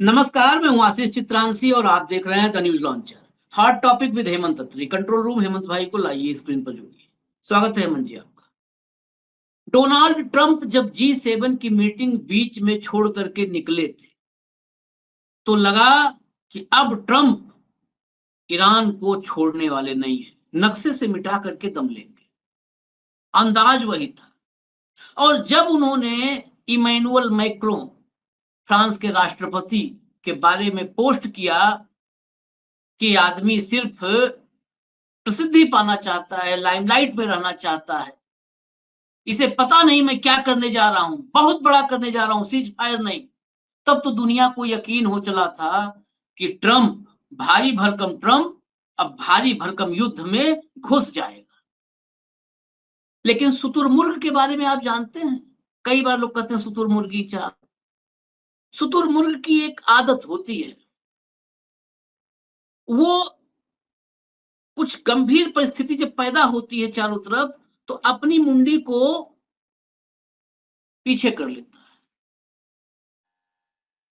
नमस्कार, मैं हूं आशीष चित्रांशी और आप देख रहे हैं the news launcher. Hot topic with Hemant Atri. Control room Hemant भाई को लाइए स्क्रीन पर जोड़िए। स्वागत है हेमंत जी आपका। डोनाल्ड ट्रंप जब G7 की मीटिंग बीच में छोड़ करके निकले थे तो लगा कि अब ट्रंप ईरान को छोड़ने वाले नहीं है, नक्शे से मिटा करके दम लेंगे। अंदाज वही था। और जब उन्होंने इमैनुअल मैक्रों फ्रांस के राष्ट्रपति के बारे में पोस्ट किया कि आदमी सिर्फ प्रसिद्धि पाना चाहता है, लाइमलाइट में रहना चाहता है, इसे पता नहीं मैं क्या करने जा रहा हूं, बहुत बड़ा करने जा रहा हूं, सीज फायर नहीं। तब तो दुनिया को यकीन हो चला था कि भारी भरकम ट्रंप अब भारी भरकम युद्ध में घुस जाएगा। लेकिन शुतुरमुर्ग के बारे में आप जानते हैं, कई बार लोग कहते हैं शुतुरमुर्गी चाल। शुतुरमुर्ग की एक आदत होती है, वो कुछ गंभीर परिस्थिति जब पैदा होती है चारों तरफ तो अपनी मुंडी को पीछे कर लेता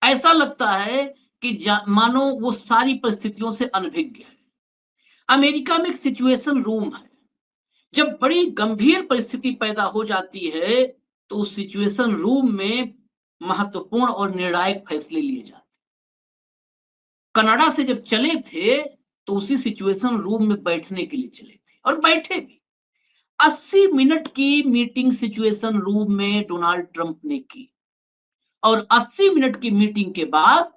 है। ऐसा लगता है कि मानो वो सारी परिस्थितियों से अनभिज्ञ है। अमेरिका में एक सिचुएशन रूम है। जब बड़ी गंभीर परिस्थिति पैदा हो जाती है तो उस सिचुएशन रूम में महत्वपूर्ण और निर्णायक फैसले लिए जाते हैं। कनाडा से जब चले थे तो उसी सिचुएशन रूम में बैठने के लिए चले थे और बैठे भी। 80 मिनट की मीटिंग सिचुएशन रूम में डोनाल्ड ट्रंप ने की और 80 मिनट की मीटिंग के बाद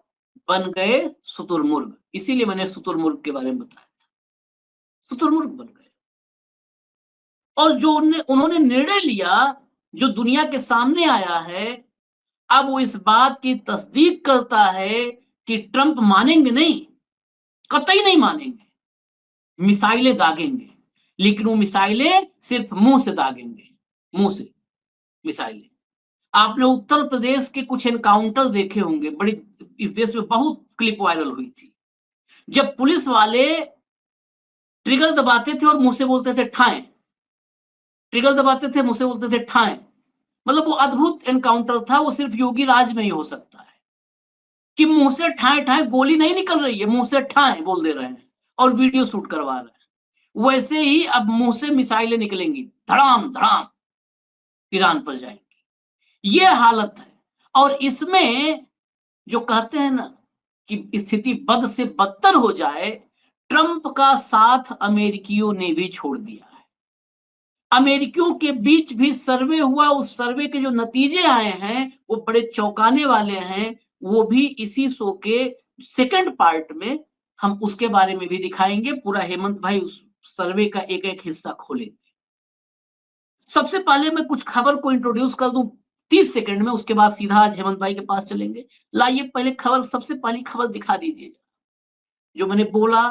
बन गए शुतुरमुर्ग। इसीलिए मैंने शुतुरमुर्ग के बारे में बताया था। शुतुरमुर्ग बन गए और जो उन्होंने निर्णय लिया, जो दुनिया के सामने आया है, अब वो इस बात की तस्दीक करता है कि ट्रंप मानेंगे नहीं, कतई नहीं मानेंगे। मिसाइलें दागेंगे, लेकिन वो मिसाइलें सिर्फ मुंह से दागेंगे, मुंह से मिसाइलें। आपने उत्तर प्रदेश के कुछ एनकाउंटर देखे होंगे, बड़ी इस देश में बहुत क्लिप वायरल हुई थी, जब पुलिस वाले ट्रिगर दबाते थे और मुंह से बोलते थे ठाएं, ट्रिगर दबाते थे, मुंह से बोलते थे ठाएं। मतलब वो अद्भुत एनकाउंटर था। वो सिर्फ योगी राज में ही हो सकता है कि मुंह से ठाएं ठाएं, गोली नहीं निकल रही है, मुंह से ठाएं बोल दे रहे हैं और वीडियो शूट करवा रहे हैं। वैसे ही अब मुंह से मिसाइलें निकलेंगी, धड़ाम धड़ाम ईरान पर जाएंगी। ये हालत है। और इसमें जो कहते हैं ना कि स्थिति बद से बदतर हो जाए, ट्रंप का साथ अमेरिकियों ने भी छोड़ दिया है। अमेरिकियों के बीच भी सर्वे हुआ, उस सर्वे के जो नतीजे आए हैं वो बड़े चौंकाने वाले हैं। वो भी इसी शो के सेकंड पार्ट में हम उसके बारे में भी दिखाएंगे। पूरा हेमंत भाई उस सर्वे का एक एक हिस्सा खोलेंगे। सबसे पहले मैं कुछ खबर को इंट्रोड्यूस कर दूं 30 सेकंड में, उसके बाद सीधा आज हेमंत भाई के पास चलेंगे। लाइए पहले खबर, सबसे पहली खबर दिखा दीजिए। जो मैंने बोला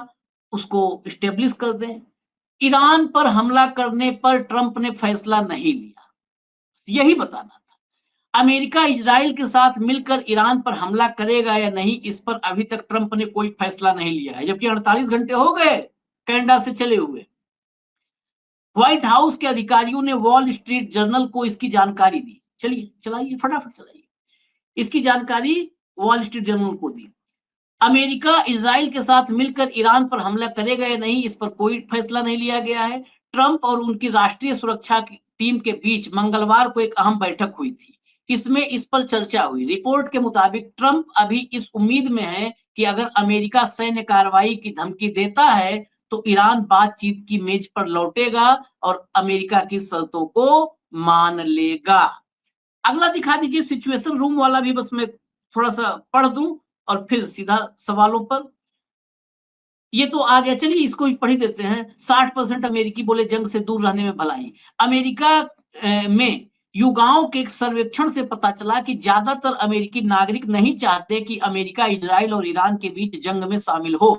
उसको स्टेब्लिश कर दें। ईरान पर हमला करने पर ट्रंप ने फैसला नहीं लिया, यही बताना था। अमेरिका इजराइल के साथ मिलकर ईरान पर हमला करेगा या नहीं, इस पर अभी तक ट्रंप ने कोई फैसला नहीं लिया है, जबकि 48 घंटे हो गए कनाडा से चले हुए। व्हाइट हाउस के अधिकारियों ने वॉल स्ट्रीट जर्नल को इसकी जानकारी दी। चलिए चलाइए, फटाफट चलाइए। इसकी जानकारी वॉल स्ट्रीट जर्नल को दी। अमेरिका इजराइल के साथ मिलकर ईरान पर हमला करेगा या नहीं, इस पर कोई फैसला नहीं लिया गया है। ट्रंप और उनकी राष्ट्रीय सुरक्षा की टीम के बीच मंगलवार को एक अहम बैठक हुई थी। इसमें इस पर चर्चा हुई। रिपोर्ट के मुताबिक ट्रंप अभी इस उम्मीद में है कि अगर अमेरिका सैन्य कार्रवाई की धमकी देता है तो ईरान बातचीत की मेज पर लौटेगा और अमेरिका की शर्तों को मान लेगा। अगला दिखा दीजिए सिचुएशन रूम वाला भी, बस मैं थोड़ा सा पढ़ दूं और फिर सीधा सवालों पर। ये तो आ गया, चलिए इसको भी पढ़ ही देते हैं। 60% अमेरिकी बोले जंग से दूर रहने में भलाई। अमेरिका में युगाओं के एक सर्वेक्षण से पता चला कि ज्यादातर अमेरिकी नागरिक नहीं चाहते कि अमेरिका इजराइल और ईरान के बीच जंग में शामिल हो।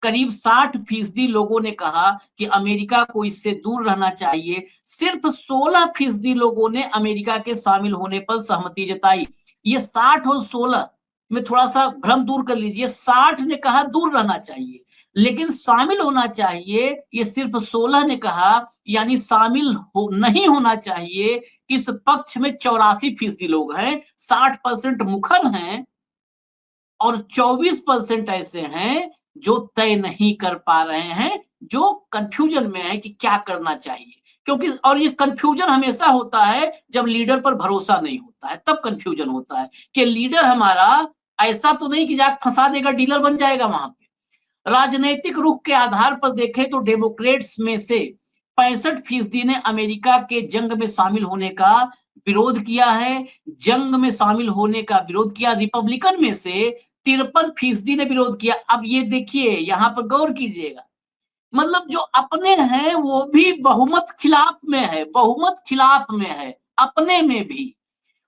करीब 60% लोगों ने कहा कि अमेरिका को इससे दूर रहना चाहिए। सिर्फ 16% लोगों ने अमेरिका के शामिल होने पर सहमति जताई। ये 60 और 16 में थोड़ा सा भ्रम दूर कर लीजिए। 60 ने कहा दूर रहना चाहिए, लेकिन शामिल होना चाहिए ये सिर्फ 16 ने कहा, यानी शामिल नहीं होना चाहिए। इस पक्ष में 84% लोग हैं। 60% मुखर हैं और 24% ऐसे हैं जो तय नहीं कर पा रहे हैं, जो कन्फ्यूजन में है कि क्या करना चाहिए। क्योंकि और ये कन्फ्यूजन हमेशा होता है जब लीडर पर भरोसा नहीं होता है, तब कन्फ्यूजन होता है कि लीडर हमारा ऐसा तो नहीं कि जाके फँसा देगा, डीलर बन जाएगा वहाँ पे। राजनैतिक रुख के आधार पर देखें तो डेमोक्रेट्स में से 65% ने अमेरिका के जंग में शामिल होने का विरोध किया है, जंग में शामिल होने का विरोध किया। रिपब्लिकन में से 53% ने विरोध किया। अब ये देखिए, यहाँ पर गौर कीजिएगा, मतलब जो अपने हैं वो भी बहुमत खिलाफ में है, बहुमत खिलाफ में है, अपने में भी।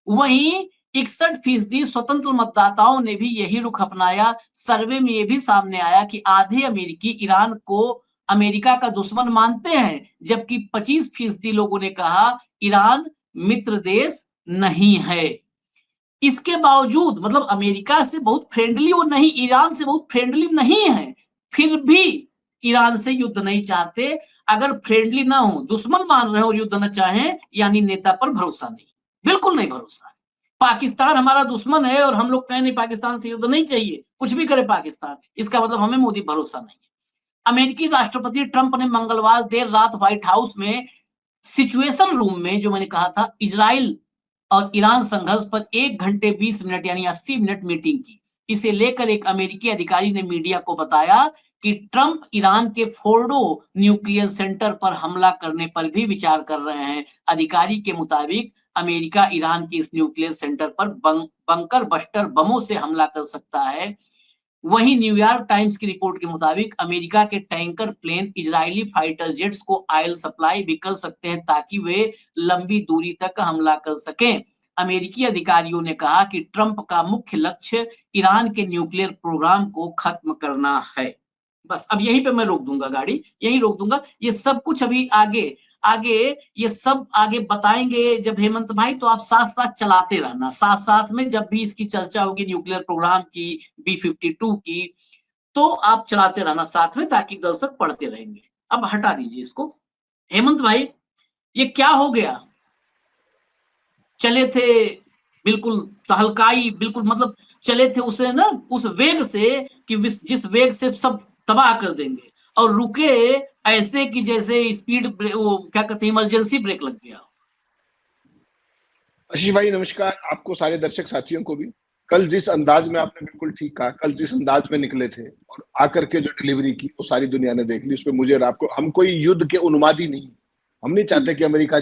वहीं 61% स्वतंत्र मतदाताओं ने भी यही रुख अपनाया। सर्वे में ये भी सामने आया कि आधे अमेरिकी ईरान को अमेरिका का दुश्मन मानते हैं, जबकि 25% लोगों ने कहा ईरान मित्र देश नहीं है। इसके बावजूद मतलब अमेरिका से बहुत फ्रेंडली और नहीं, ईरान से बहुत फ्रेंडली नहीं है, फिर भी ईरान से युद्ध नहीं चाहते। अगर फ्रेंडली ना हो, दुश्मन मान रहे हो और युद्ध न चाहें, यानी नेता पर भरोसा नहीं, बिल्कुल नहीं भरोसा है। पाकिस्तान हमारा दुश्मन है और हम लोग कहें नहीं पाकिस्तान से युद्ध नहीं चाहिए, कुछ भी करे पाकिस्तान, इसका मतलब हमें मोदी भरोसा नहीं है। अमेरिकी राष्ट्रपति ट्रंप ने मंगलवार देर रात व्हाइट हाउस में सिचुएशन रूम में, जो मैंने कहा था, इजराइल और ईरान संघर्ष पर 1 घंटे 20 मिनट यानी 80 मिनट मीटिंग की। इसे लेकर एक अमेरिकी अधिकारी ने मीडिया को बताया कि ट्रंप ईरान के फोर्डो न्यूक्लियर सेंटर पर हमला करने पर भी विचार कर रहे हैं। अधिकारी के मुताबिक अमेरिका ईरान के इस न्यूक्लियर सेंटर पर बंकर बस्टर बमों से हमला कर सकता है। वहीं न्यूयॉर्क टाइम्स की रिपोर्ट के मुताबिक अमेरिका के tanker plane Israeli fighter jets को ऑयल सप्लाई भी कर सकते हैं ताकि वे लंबी दूरी तक हमला कर सकें। अमेरिकी अधिकारियों ने कहा कि ट्रंप का मुख्य लक्ष्य ईरान के न्यूक्लियर प्रोग्राम को खत्म करना है। बस अब यहीं पे मैं रोक दूंगा गाड़ी, यहीं रोक दूंगा। ये सब कुछ अभी आगे आगे ये सब आगे बताएंगे जब हेमंत भाई, तो आप साथ साथ चलाते रहना, साथ साथ में जब भी इसकी चर्चा होगी न्यूक्लियर प्रोग्राम की, B-52 की, तो आप चलाते रहना साथ में, ताकि दर्शक पढ़ते रहेंगे। अब हटा दीजिए इसको। हेमंत भाई, ये क्या हो गया? चले थे बिल्कुल तहलकाई, बिल्कुल मतलब चले थे उसे ना उस वेग से कि जिस वेग से सब तबाह कर देंगे, और रुके ऐसे कि जैसे स्पीड वो क्या कहते हैं, इमरजेंसी ब्रेक लग गया। आशीष भाई नमस्कार, आपको सारे दर्शक साथियों को भी। कल जिस अंदाज में आपने बिल्कुल ठीक कहा, कल जिस अंदाज में निकले थे और आकर के जो डिलीवरी की वो सारी दुनिया ने देख ली। उसमें मुझे और आपको, हम कोई युद्ध के उन्मादी नहीं, हम नहीं चाहते कि अमेरिका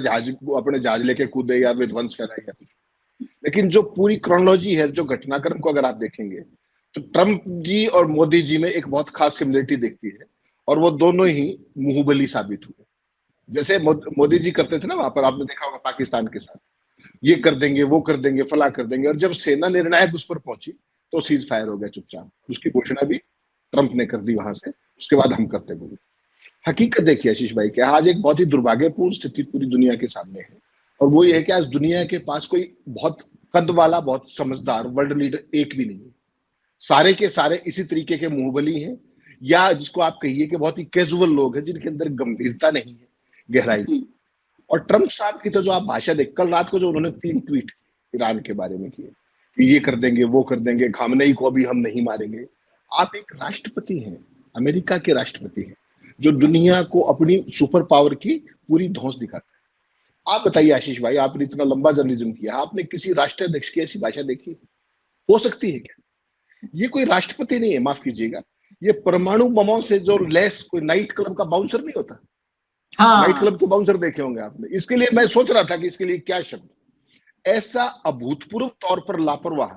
अपने जहाज लेके कूदे या विध्वंस फैलाए या कुछ। लेकिन जो पूरी क्रोनोलॉजी है, जो घटनाक्रम को अगर आप देखेंगे तो ट्रंप जी और मोदी जी में एक बहुत खास सिमिलरिटी दिखती है, और वो दोनों ही मुंहबली साबित हुए। जैसे मोदी जी करते थे ना वहां पर, आपने देखा होगा पाकिस्तान के साथ, ये कर देंगे वो कर देंगे फला कर देंगे, और जब सेना निर्णायक उस पर पहुंची तो सीज फायर हो गया चुपचाप। उसकी घोषणा भी ट्रंप ने कर दी वहां से, उसके बाद हम करते बोले। हकीकत देखिए आशीष भाई, कि आज एक बहुत ही दुर्भाग्यपूर्ण स्थिति पूरी दुनिया के सामने है, और वो ये है कि आज दुनिया के पास कोई बहुत कद वाला, बहुत समझदार वर्ल्ड लीडर एक भी नहीं है। सारे के सारे इसी तरीके के मुंहबली हैं, या जिसको आप कहिए कि बहुत ही कैजुअल लोग हैं, जिनके अंदर गंभीरता नहीं है, गहराई। और ट्रंप साहब की तो जो आप भाषा देख, कल रात को जो उन्होंने 3 ट्वीट ईरान के बारे में किए कि ये कर देंगे वो कर देंगे, खामनेई को भी हम नहीं मारेंगे। आप एक राष्ट्रपति हैं, अमेरिका के राष्ट्रपति हैं, जो दुनिया को अपनी सुपर पावर की पूरी धौंस दिखाते हैं। आप बताइए आशीष भाई, आपने इतना लंबा जर्नलिज्म किया, आपने किसी राष्ट्राध्यक्ष की ऐसी भाषा देखी? हो सकती है क्या? ये कोई राष्ट्रपति नहीं है, माफ कीजिएगा, ये परमाणु बमों से जो लैस कोई नाइट क्लब का बाउंसर नहीं होता। नाइट क्लब के बाउंसर देखे होंगे आपने। इसके लिए मैं सोच रहा था कि इसके लिए क्या शब्द, ऐसा अभूतपूर्व तौर पर लापरवाह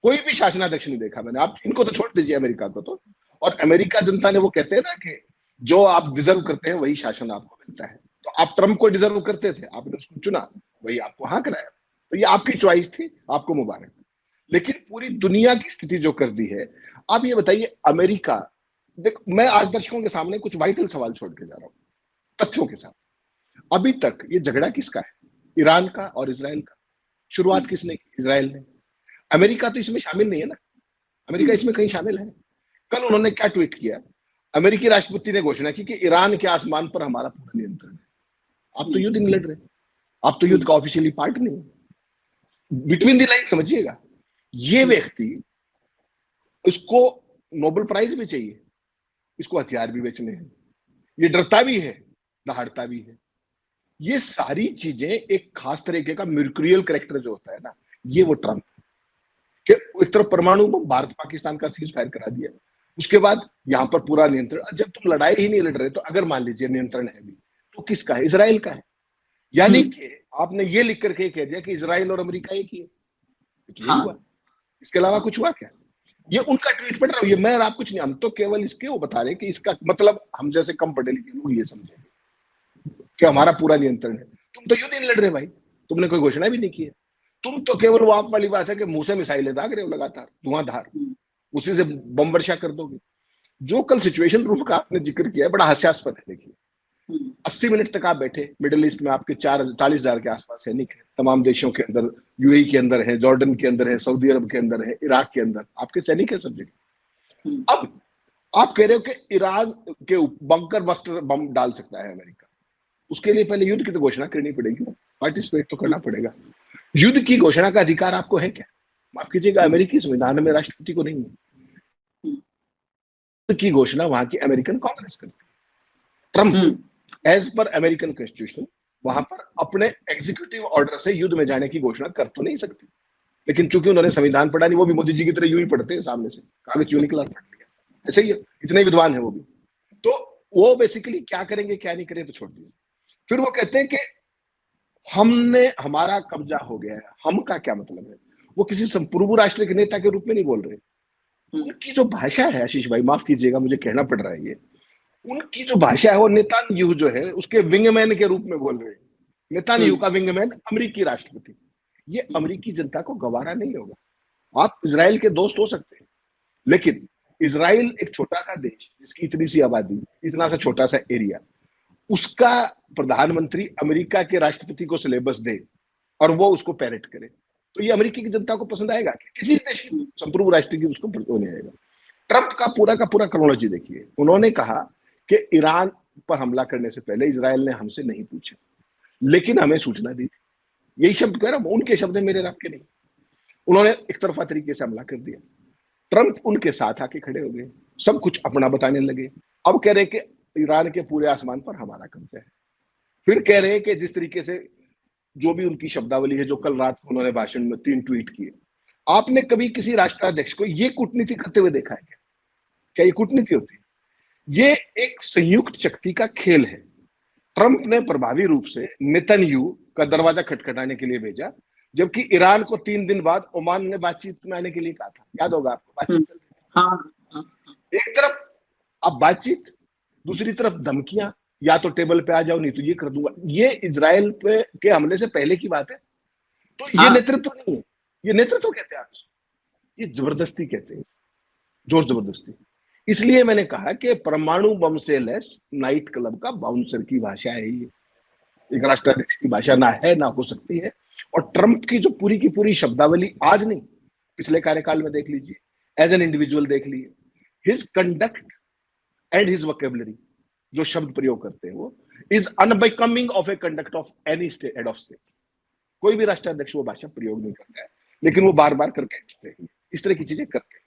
कोई भी शासनाध्यक्ष नहीं देखा मैंने। आप इनको तो छोड़ दीजिए, अमेरिका को तो, और अमेरिका जनता ने, वो कहते हैं ना कि जो आप डिजर्व करते हैं वही शासन आपको मिलता है। तो आप ट्रंप को डिजर्व करते थे, आपने उसको चुना, वही आपको हाँ कराया, तो ये आपकी चॉइस थी, आपको मुबारक। लेकिन पूरी दुनिया की स्थिति जो कर दी है, आप ये बताइए अमेरिका, देखो मैं आज दर्शकों के सामने कुछ वाइटल सवाल छोड़ के जा रहा हूं तथ्यों के साथ। अभी तक ये झगड़ा किसका है? ईरान का और इजराइल का। शुरुआत किसने की? इजराइल ने। अमेरिका तो इसमें शामिल नहीं है ना, अमेरिका इसमें कहीं शामिल है? कल उन्होंने क्या ट्वीट किया? अमेरिकी राष्ट्रपति ने घोषणा की कि ईरान के आसमान पर हमारा पूरा नियंत्रण है। आप तो युद्ध नहीं लड़ रहे, आप तो युद्ध का ऑफिशियली पार्ट नहीं। बिटवीन द लाइन समझिएगा, ये व्यक्ति इसको नोबेल प्राइज भी चाहिए, इसको हथियार भी बेचने हैं, ये डरता भी है, दहाड़ता भी है। ये सारी चीजें एक खास तरीके का मर्क्यूरियल कैरेक्टर जो होता है ना, ये वो ट्रम्प के एक तरफ परमाणु बम भारत पाकिस्तान का सीज फायर करा दिया, उसके बाद यहां पर पूरा नियंत्रण। जब तुम लड़ाई ही नहीं लड़ रहे तो अगर मान लीजिए नियंत्रण है भी, तो किसका है? इसराइल का है। यानी कि आपने ये लिख करके कह दिया कि इसराइल और अमेरिका एक ही है, तो यही हुआ, इसके अलावा कुछ हुआ क्या? ये उनका ट्वीट पढ़ रहा हूं, ये मैं और आप कुछ नहीं, हम तो केवल इसके वो बता रहे हैं कि इसका मतलब हम जैसे कम पढ़े लिखे लोग ये समझेंगे कि हमारा पूरा नियंत्रण है। तुम तो युद्ध नहीं लड़ रहे भाई, तुमने कोई घोषणा भी नहीं की है, तुम तो केवल वो आप वाली बात है कि मुंह से मिसाइलें दाग रहे हो लगातार धुआंधार, उसी से बम वर्षा कर दोगे। जो कल सिचुएशन रूम का आपने जिक्र किया है बड़ा हास्यास्पद है। देखिए 80 मिनट तक आप बैठे, मिडिल ईस्ट में आपके 40,000 के आसपास सैनिक है, तमाम देशों के अंदर, यूएई के अंदर है, जॉर्डन के अंदर है, सऊदी अरब के अंदर है, इराक के अंदर आपके सैनिक है सब जगह। अब आप कह रहे हो कि ईरान के बंकर बस्टर बम डाल सकता है अमेरिका, उसके लिए पहले युद्ध की तो घोषणा करनी पड़ेगी, पार्टिसिपेट तो करना पड़ेगा। युद्ध की घोषणा का अधिकार आपको है क्या? माफ कीजिएगा, अमेरिकी संविधान में राष्ट्रपति को नहीं है। युद्ध की घोषणा वहां की अमेरिकन कांग्रेस करती है। ट्रंप एज पर अमेरिकन कॉन्स्टिट्यूशन वहां पर अपने एग्जीक्यूटिव ऑर्डर से युद्ध में जाने की घोषणा कर तो नहीं सकते, लेकिन चूंकि उन्होंने संविधान पढ़ा नहीं, वो भी मोदी जी की तरह यूं ही पढ़ते हैं, सामने से कागज यूं निकला पढ़ लिया, ऐसे ही इतने विद्वान है वो भी। तो वो बेसिकली क्या करेंगे क्या नहीं करेंगे तो छोड़ दीजिए। फिर वो कहते हैं कि हमने, हमारा कब्जा हो गया है, हम का क्या मतलब है? वो किसी संप्रभु राष्ट्र के नेता के रूप में नहीं बोल रहे। उनकी जो भाषा है, आशीष भाई माफ कीजिएगा मुझे कहना पड़ रहा है ये, उनकी जो भाषा है वो नेतान्याहू जो है उसके विंगमैन के रूप में बोल रहे हैं। नेतान्याहू का विंगमैन अमेरिकी राष्ट्रपति, ये अमेरिकी जनता को गवारा नहीं होगा। आप इजराइल के दोस्त हो सकते हैं, लेकिन इजराइल एक छोटा सा देश जिसकी इतनी सी आबादी, इतना सा छोटा सा एरिया, उसका प्रधानमंत्री अमेरिका के राष्ट्रपति को सिलेबस दे और वो उसको पैरेट करे, तो ये अमेरिकी की जनता को पसंद आएगा? किसी देश की संप्रभु राष्ट्र की उसको नहीं आएगा। ट्रंप का पूरा क्रोनोलॉजी देखिए, उन्होंने कहा कि ईरान पर हमला करने से पहले इजराइल ने हमसे नहीं पूछा, लेकिन हमें सूचना दी। यही शब्द कह रहा हूं, उनके शब्द है, मेरे रब के नहीं। उन्होंने एक तरफा तरीके से हमला कर दिया, ट्रंप उनके साथ आके खड़े हो गए, सब कुछ अपना बताने लगे। अब कह रहे कि ईरान के पूरे आसमान पर हमारा कब्जा है। फिर कह रहे हैं कि जिस तरीके से जो भी उनकी शब्दावली है, जो कल रात को उन्होंने भाषण में 3 ट्वीट किए, आपने कभी किसी राष्ट्राध्यक्ष को ये कूटनीति करते हुए देखा है क्या? क्या ये कूटनीति होती है? ये एक संयुक्त शक्ति का खेल है। ट्रंप ने प्रभावी रूप से नेतन्याहू का दरवाजा खटखटाने के लिए भेजा, जबकि ईरान को 3 दिन बाद ओमान ने बातचीत में आने के लिए कहा था। याद होगा आपको, बातचीत चल रही थी। एक तरफ अब बातचीत, दूसरी तरफ धमकियां, या तो टेबल पे आ जाओ नहीं तो ये कर दूंगा। ये इजराइल पे के हमले से पहले की बात है। तो ये नेतृत्व नहीं है, ये नेतृत्व कहते हैं आप, ये जबरदस्ती कहते हैं, जोर जबरदस्ती। इसलिए मैंने कहा कि परमाणु बम से लेस नाइट क्लब का बाउंसर की भाषा है ये, एक राष्ट्राध्यक्ष की भाषा ना है ना हो सकती है। और ट्रंप की जो पूरी की पूरी शब्दावली, आज नहीं पिछले कार्यकाल में देख लीजिए, एज एन इंडिविजुअल देख लीजिए, his conduct and his vocabulary, जो शब्द प्रयोग करते हैं वो is unbecoming of A conduct of any state, head of state. कोई भी राष्ट्राध्यक्ष वो भाषा प्रयोग नहीं करता है, लेकिन वो बार बार करके इस तरह की चीजें करते हैं।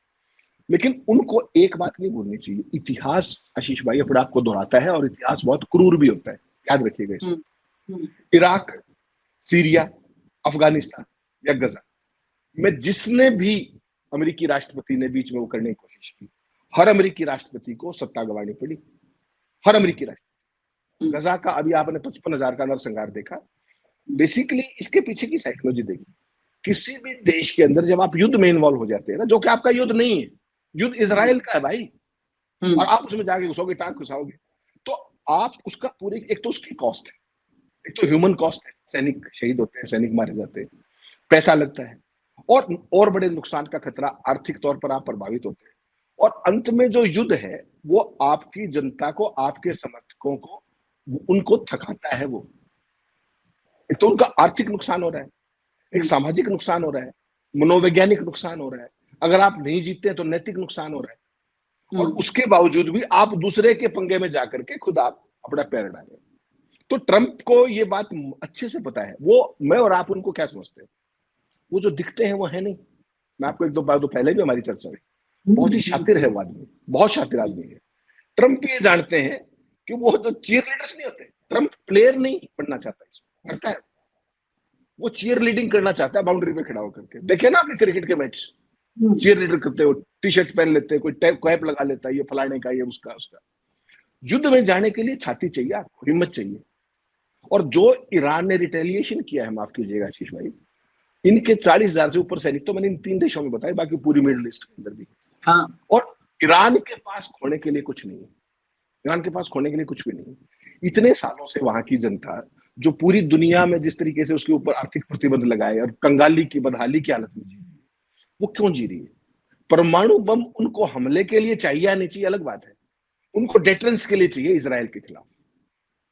लेकिन उनको एक बात नहीं भूलनी चाहिए, इतिहास आशीष भाई अपने आप को दोहराता है और इतिहास बहुत क्रूर भी होता है, याद रखिएगा इसको। इराक, सीरिया, अफगानिस्तान या गजा में जिसने भी अमेरिकी राष्ट्रपति ने बीच में वो करने की कोशिश की, हर अमेरिकी राष्ट्रपति को सत्ता गंवानी पड़ी, हर अमेरिकी राष्ट्रपति। गजा का अभी आपने 55,000 का नरसंहार देखा। बेसिकली इसके पीछे की साइकोलॉजी देखिए, किसी भी देश के अंदर जब आप युद्ध में इन्वॉल्व हो जाते हैं ना, जो कि आपका युद्ध नहीं है, युद्ध इजराइल का है भाई, और आप उसमें जाके घुसोगे, टांग घुसाओगे, तो आप उसका पूरी, एक तो उसकी कॉस्ट है, एक तो ह्यूमन कॉस्ट है, सैनिक शहीद होते हैं, सैनिक मारे जाते हैं, पैसा लगता है, और बड़े नुकसान का खतरा, आर्थिक तौर पर आप प्रभावित होते हैं, और अंत में जो युद्ध है वो आपकी जनता को, आपके समर्थकों को, उनको थकाता है। वो एक तो उनका आर्थिक नुकसान हो रहा है, एक सामाजिक नुकसान हो रहा है, मनोवैज्ञानिक नुकसान हो रहा है, अगर आप नहीं जीतते हैं तो नैतिक नुकसान हो रहा है, और उसके बावजूद भी आप दूसरे के पंगे में जाकर के खुद आप अपना पैर डालें। तो ट्रंप को ये बात अच्छे से पता है। वो, मैं और आप उनको क्या समझते हैं, वो जो दिखते हैं वो है नहीं। मैं आपको 1-2 बार तो पहले भी हमारी चर्चा हुई, बहुत ही शातिर है वो आदमी, बहुत शातिर आदमी है। ट्रंप ये जानते हैं कि वो तो चीयर लीडर्स नहीं होते, ट्रंप प्लेयर नहीं बनना चाहता, इसको करता है, वो चीयर लीडिंग करना चाहता है बाउंड्री पे खड़ा होकर के। देखे ना आपने क्रिकेट के मैच, चीयर लीडर करते हो, टी शर्ट पहन लेते हैं, कोई कैप लगा लेता है, ये फलाने का, ये उसका उसका। युद्ध में जाने के लिए छाती चाहिए आपको, हिम्मत चाहिए। और जो ईरान ने रिटेलिएशन किया है, माफ कीजिएगा आशीष भाई, इनके 40,000 से ऊपर सैनिक तो मैंने इन 3 देशों में बताया, बाकी पूरी मिडिल ईस्ट के अंदर भी। हाँ, और ईरान के पास खोने के लिए कुछ नहीं है, ईरान के पास खोने के लिए कुछ भी नहीं है। इतने सालों से वहां की जनता, जो पूरी दुनिया में जिस तरीके से उसके ऊपर आर्थिक प्रतिबंध लगाए और कंगाली की बदहाली की हालत में जी रही है, वो क्यों जी रही है? परमाणु बम उनको हमले के लिए चाहिए या नहीं चाहिए अलग बात है, उनको डेटरेंस के लिए चाहिए इसराइल के खिलाफ,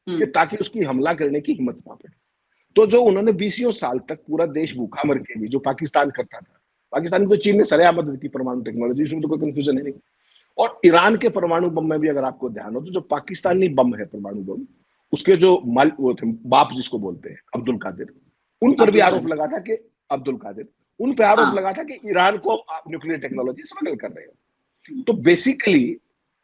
कि ताकि उसकी हमला करने की हिम्मत ना पड़े। तो जो उन्होंने 20 साल तक पूरा देश भूखा मर के भी जो पाकिस्तान करता था, पाकिस्तान को चीन ने सरेआम मदद की परमाणु टेक्नोलॉजी, इसमें तो कोई कंफ्यूजन है नहीं। और ईरान के परमाणु बम में भी अगर आपको ध्यान हो तो जो पाकिस्तानी बम है परमाणु बम, उसके जो माल वो थे बाप जिसको बोलते हैं अब्दुल कादिर, उन पर भी आरोप लगा था कि अब्दुल कादिर, उन पर आरोप लगा था कि ईरान को आप न्यूक्लियर टेक्नोलॉजी स्मगल कर रहे हो। तो बेसिकली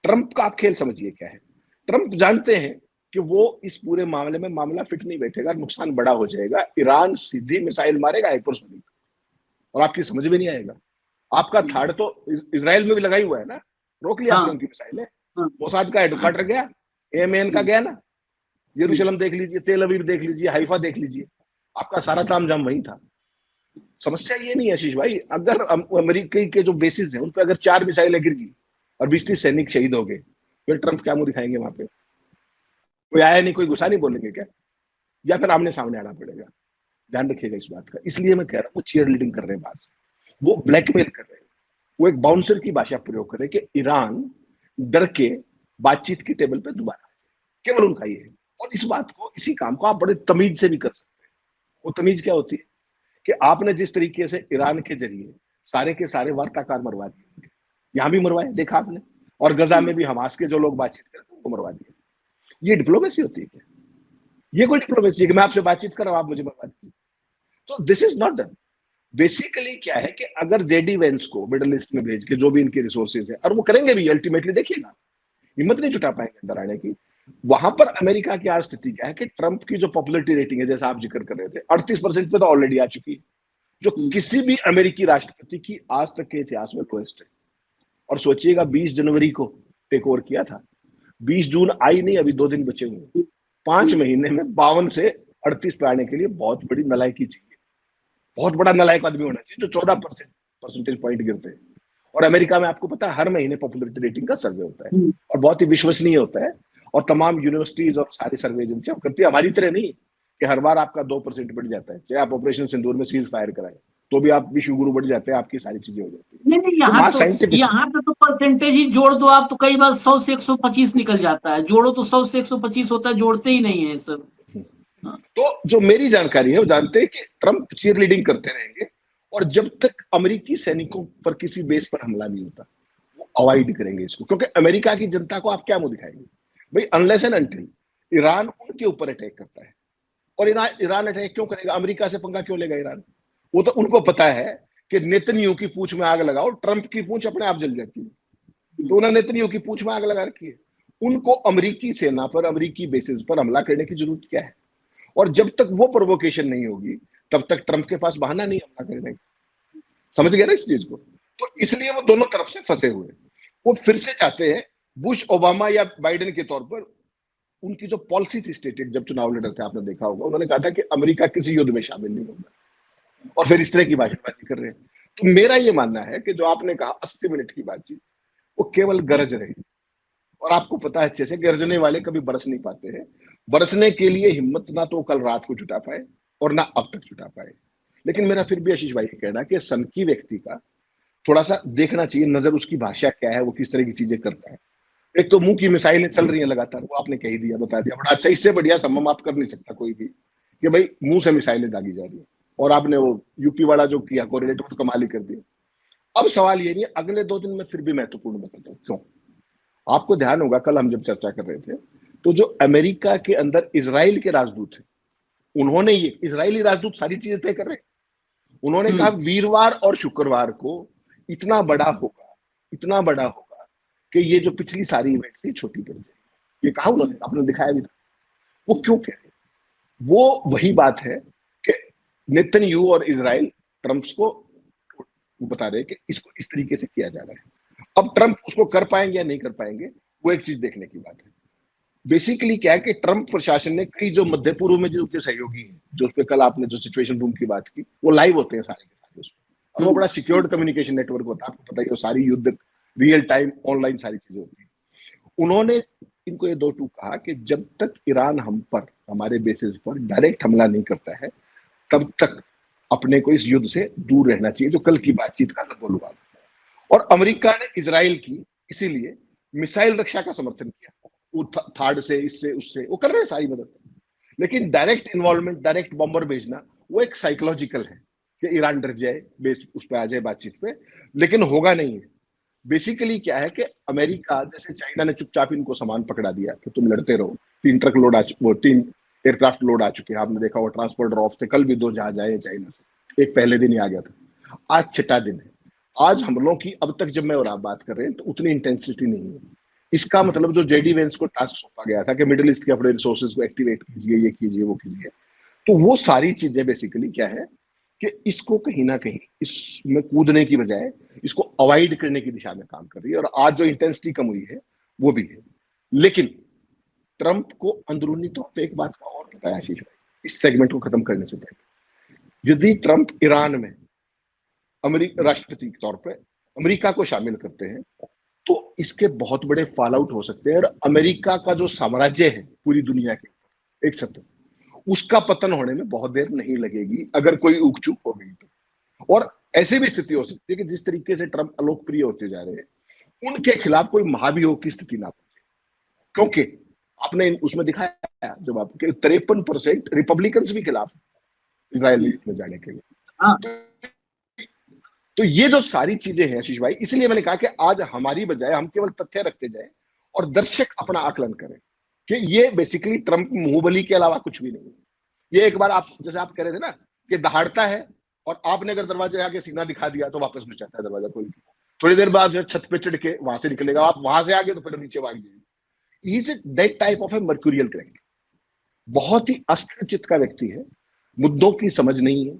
ट्रंप का आप खेल समझिए क्या है। ट्रंप जानते हैं कि वो इस पूरे मामले में मामला फिट नहीं बैठेगा, नुकसान बड़ा हो जाएगा, ईरान सीधी मिसाइल मारेगा हाइपरसोनिक, और आपकी समझ में नहीं आएगा। आपका थाड़ तो इजराइल में भी लगाई हुआ है ना, रोक लिया आपने उनकी मिसाइलें। मोसाद का हेडक्वार्टर गया, एएमएन का गया ना, यरूशलेम देख लीजिए, तेल अवीव देख लीजिए, हाइफा देख लीजिए, आपका सारा तामझाम वही था। समस्या ये नहीं है आशीष भाई, अगर अमेरिका के जो बेसिस है उन पर अगर 4 मिसाइलें गिर गई और 20-30 सैनिक शहीद हो गए, फिर ट्रंप क्या मुंह दिखाएंगे वहां पे? कोई आया नहीं, कोई गुस्सा नहीं बोलेंगे क्या? या फिर आमने सामने आना पड़ेगा? ध्यान रखिएगा इस बात का। इसलिए मैं कह रहा हूँ वो चीयर लीडिंग कर रहे हैं बात से, वो ब्लैकमेल कर रहे हैं, वो एक बाउंसर की भाषा प्रयोग कर रहे हैं कि ईरान डर के बातचीत की टेबल पे दोबारा, केवल उनका ये है। और इस बात को, इसी काम को आप बड़े तमीज से भी कर सकते हैं। वो तमीज क्या होती है कि आपने जिस तरीके से ईरान के जरिए सारे के सारे वार्ताकार मरवा दिए, यहां भी मरवाए, देखा आपने, और गजा में भी हमास के जो लोग बातचीत करते उनको मरवा दिए। ये डिप्लोमेसी होती है क्या? ये कोई डिप्लोमेसी है कि मैं आपसे बातचीत कर रहा हूं, आप मुझे मरवा दीजिए? तो this is not done. Basically क्या है कि अगर जेडी वेंस को मिडिल ईस्ट में भेज के, जो भी इनके रिसोर्सेज है, और वो करेंगे भी अल्टीमेटली, देखिएगा हिम्मत नहीं जुटा पाएंगे अंदर आने की। वहां पर अमेरिका की आज स्थिति क्या है कि ट्रंप की जो पॉपुलरिटी रेटिंग है, जैसा आप जिक्र कर रहे थे, 38% पे तो ऑलरेडी आ चुकी है, जो किसी भी अमेरिकी राष्ट्रपति की आज तक के इतिहास में लोएस्ट है। और सोचिएगा 20 जनवरी को टेक ओवर किया था, 20 जून आई नहीं, अभी 2 दिन बचे हुए, 5 महीने में 52 से 38 पे आने के लिए बहुत बड़ी नलायकी चाहिए, बहुत बड़ा नलायक आदमी होना चाहिए जो 14 परसेंटेज पॉइंट गिरते हैं। और अमेरिका में आपको पता है हर महीने पॉपुलरिटी रेटिंग का सर्वे होता है, और बहुत ही विश्वसनीय होता है, और तमाम यूनिवर्सिटीज और सारी सर्वे एजेंसियां करती है, हमारी तरह नहीं कि हर बार आपका 2% बढ़ जाता है। चाहे आप ऑपरेशन सिंदूर में सीज फायर कराए तो भी आप विश्व गुरु बढ़ जाते हैं, आपकी सारी चीजें हो जाती है। नहीं, यहाँ पे तो परसेंटेज ही जोड़ दो आप तो कई बार 100 से 125 निकल जाता है, जोड़ो तो 100 से 125 होता है, जोड़ते ही नहीं है सब। तो जो मेरी जानकारी है वो जानते हैं कि ट्रंप चीयर लीडिंग करते रहेंगे, और जब तक अमेरिकी सैनिकों पर किसी बेस पर हमला नहीं होता वो अवॉइड करेंगे इसको, क्योंकि अमेरिका की जनता को आप क्या मुंह दिखाएंगे भाई? अनलेस एंड अनटिल ईरान उनके ऊपर अटैक करता है, और ईरान अटैक क्यों करेगा? अमेरिका से पंगा क्यों लेगा ईरान? वो तो उनको पता है कि नेतन्याहू की पूंछ में आग लगाओ, ट्रंप की पूंछ अपने आप जल जाती है, तो उन्होंने नेतन्याहू की पूंछ में आग लगा रखी है। उनको अमेरिकी सेना पर, अमेरिकी बेसिस पर हमला करने की जरूरत क्या है? और जब तक वो प्रोवोकेशन नहीं होगी तब तक ट्रंप के पास बहाना नहीं हमला करने का। समझ गया ना इस चीज को? तो इसलिए वो दोनों तरफ से फंसे हुए, वो फिर से चाहते हैं बुश ओबामा या बाइडेन के तौर पर। उनकी जो पॉलिसी थी स्टेटेड, जब चुनाव लड़े थे आपने देखा होगा, उन्होंने कहा था कि अमेरिका किसी युद्ध में शामिल नहीं होगा, और फिर इस तरह की भाषणबाजी कर रहे हैं। तो मेरा ये मानना है कि जो आपने कहा 80 मिनट की बातचीत, वो केवल गरज रही, और आपको पता है अच्छे से गरजने वाले कभी बरस नहीं पाते हैं। बरसने के लिए हिम्मत ना तो कल रात को जुटा पाए और ना अब तक जुटा पाए। लेकिन मेरा फिर भी आशीष भाई कहना है कि सनकी व्यक्ति का थोड़ा सा देखना चाहिए, नजर उसकी भाषा क्या है, वो किस तरह की चीजें करता है। एक तो मुंह की मिसाइलें चल रही हैं लगातार, वो आपने कह ही दिया, बता दिया बड़ा अच्छा। इससे बढ़िया संभव आप कर नहीं सकता कोई भी कि भाई मुंह से मिसाइलें दागी जा रही है, और आपने वो यूपी वाला जो किया कोरिलेट, वो तो कमाल ही कर दिया। अब सवाल ये नहीं है, अगले 2 दिन में फिर भी महत्वपूर्ण बताता हूँ क्यों। आपको ध्यान होगा कल हम जब चर्चा कर रहे थे, तो जो अमेरिका के अंदर इजराइल के राजदूत है, उन्होंने ये, इजरायली राजदूत सारी चीजें तय कर रहे हैं, उन्होंने कहा वीरवार और शुक्रवार को इतना बड़ा होगा इतना बड़ा होगा कि ये जो पिछली सारी इवेंट थी छोटी पड़ जाएगी। ये कहा उन्होंने, आपने दिखाया भी था। वो क्यों कह रहे? वो वही बात है कि नेतन्याहू और इजराइल ट्रंप को बता रहे हैं कि इसको इस तरीके से किया जा रहा है। अब ट्रंप उसको कर पाएंगे या नहीं कर पाएंगे, वो एक चीज देखने की बात है। बेसिकली क्या है कि ट्रंप प्रशासन ने कई जो मध्य पूर्व में जो उनके सहयोगी हैं, जो उस पर कल आपने जो सिचुएशन रूम की बात की, वो लाइव होते हैं सारे के सारे उसमें, और वो बड़ा सिक्योर्ड कम्युनिकेशन नेटवर्क होता है, आपको पता ही है, सारी युद्ध रियल टाइम ऑनलाइन सारी चीजें होती है। उन्होंने इनको ये दो टूक कहा कि जब तक ईरान हम पर, हमारे बेसिस पर डायरेक्ट हमला नहीं करता है, तब तक अपने को इस युद्ध से दूर रहना चाहिए, जो कल की बातचीत का लगभग हुआ। और अमेरिका ने इजराइल की इसीलिए मिसाइल रक्षा का समर्थन किया, वो थार्ड से, इससे उससे वो कर रहे हैं सारी मदद। लेकिन डायरेक्ट इन्वॉल्वमेंट, डायरेक्ट बॉम्बर भेजना, वो एक साइकोलॉजिकल है कि ईरान डर जाए, बेस उस पर आ जाए बातचीत पे, लेकिन होगा नहीं है। बेसिकली क्या है कि अमेरिका, जैसे चाइना ने चुपचाप इनको सामान पकड़ा दिया कि तुम लड़ते रहो, 3 ट्रक लोड वो 3 एयरक्राफ्ट लोड आ चुके हैं, आपने देखा वो ट्रांसपोर्टर ऑफ थे, कल भी 2 जहाज आए चाइना से, एक पहले दिन ही आ गया था, आज छठा दिन है। आज हमलों की अब तक जब मैं और आप बात कर रहे हैं तो उतनी इंटेंसिटी नहीं है। इसका मतलब जो जेडी वेंस को टास्क सौंपा गया था कि मिडिल ईस्ट के अपने रिसोर्सेज को एक्टिवेट कीजिए, ये कीजिए, वो कीजिए, तो वो सारी चीजें बेसिकली क्या है कि इसको कहीं ना कहीं इसमें कूदने की बजाय इसको अवॉइड करने की दिशा में काम कर रही है। और आज जो इंटेंसिटी कम हुई है वो भी है। लेकिन ट्रंप को अंदरूनी तौर पर एक बात का और पता है आशीष भाई, इस सेगमेंट को खत्म करने से पहले, यदि ट्रंप ईरान में अमेरिका राष्ट्रपति के तौर पर अमेरिका को शामिल करते हैं तो इसके बहुत बड़े फॉल आउट हो सकते हैं। और अमेरिका का जो साम्राज्य है पूरी दुनिया के ऊपर एक सत्य, उसका पतन होने में बहुत देर नहीं लगेगी अगर कोई ऊक-चूक हो गई तो। और ऐसी भी स्थिति हो सकती है कि जिस तरीके से ट्रंप अलोकप्रिय होते जा रहे हैं, उनके खिलाफ कोई महाभियोग की स्थिति ना पहुंचे, क्योंकि आपने उसमें दिखाया जब आपके 53% रिपब्लिकन्स भी खिलाफ इजराइल में जाने के लिए। तो ये जो सारी चीजें हैं आशीष भाई, इसलिए मैंने कहा कि आज हमारी बजाय हम केवल तथ्य रखते जाए और दर्शक अपना आकलन करें कि ये बेसिकली ट्रंप मुंहबली के अलावा कुछ भी नहीं है। ये एक बार आप जैसे आप कह रहे थे ना कि दहाड़ता है और आपने अगर दरवाजे आके सीना दिखा दिया तो वापस घुस जाता है दरवाजा, कोई थोड़ी देर बाद छत पे चढ़ के वहां से निकलेगा, आप वहां से आगे तो फिर नीचे भाग जाएगी। Is that type of A mercurial character, बहुत ही अस्थिर चित्त का व्यक्ति है, मुद्दों की समझ नहीं है।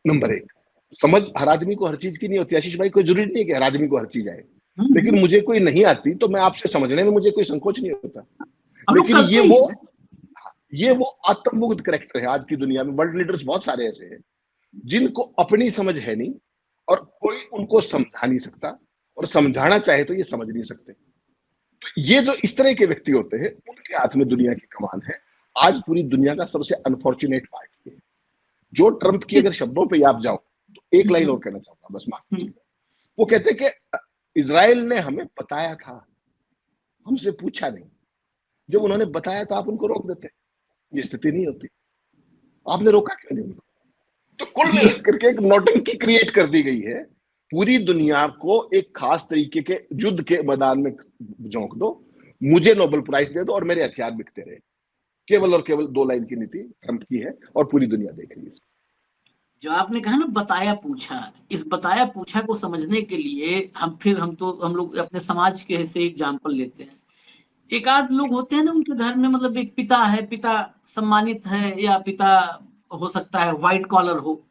नंबर 1, समझ हर आदमी को हर चीज की नहीं होती आशीष भाई, कोई जरूरी नहीं है कि हर आदमी को हर चीज आए, लेकिन मुझे कोई नहीं आती तो मैं आपसे समझने में मुझे कोई संकोच नहीं होता। लेकिन ये वो आत्ममुग्ध कैरेक्टर है आज की दुनिया में। वर्ल्ड लीडर्स बहुत सारे ऐसे हैं जिनको अपनी समझ है नहीं और कोई उनको समझा नहीं सकता, और समझाना चाहे तो ये समझ नहीं सकते। तो ये जो इस तरह के व्यक्ति होते हैं उनके हाथ में दुनिया की कमान है। आज पूरी दुनिया का सबसे अनफॉर्चुनेट पार्ट है जो ट्रंप की अगर शब्दों पे आप जाओ तो एक लाइन और कहना चाहूंगा बस, माफ कीजिए। वो कहते कि इजराइल ने हमें बताया था, हमसे पूछा नहीं। जब उन्होंने बताया तो आप उनको रोक देते, ये स्थिति नहीं होती, आपने रोका क्यों नहीं उनको? तो कुल मिलाकर के एक नौटंकी क्रिएट कर दी गई है। पूरी दुनिया को एक खास तरीके के युद्ध के मैदान में झोंक दो, मुझे नोबेल प्राइज दे दो और मेरे हथियार बिकते रहे। केवल और केवल 2 लाइन की नीति ट्रंप की है और पूरी दुनिया देख रही है। जो आपने कहा ना बताया पूछा, इस बताया पूछा को समझने के लिए हम लोग अपने समाज के से एग्जाम्पल लेते हैं। एक आध लोग होते हैं ना उनके घर में, मतलब एक पिता है, पिता सम्मानित है या पिता हो सकता है व्हाइट कॉलर हो,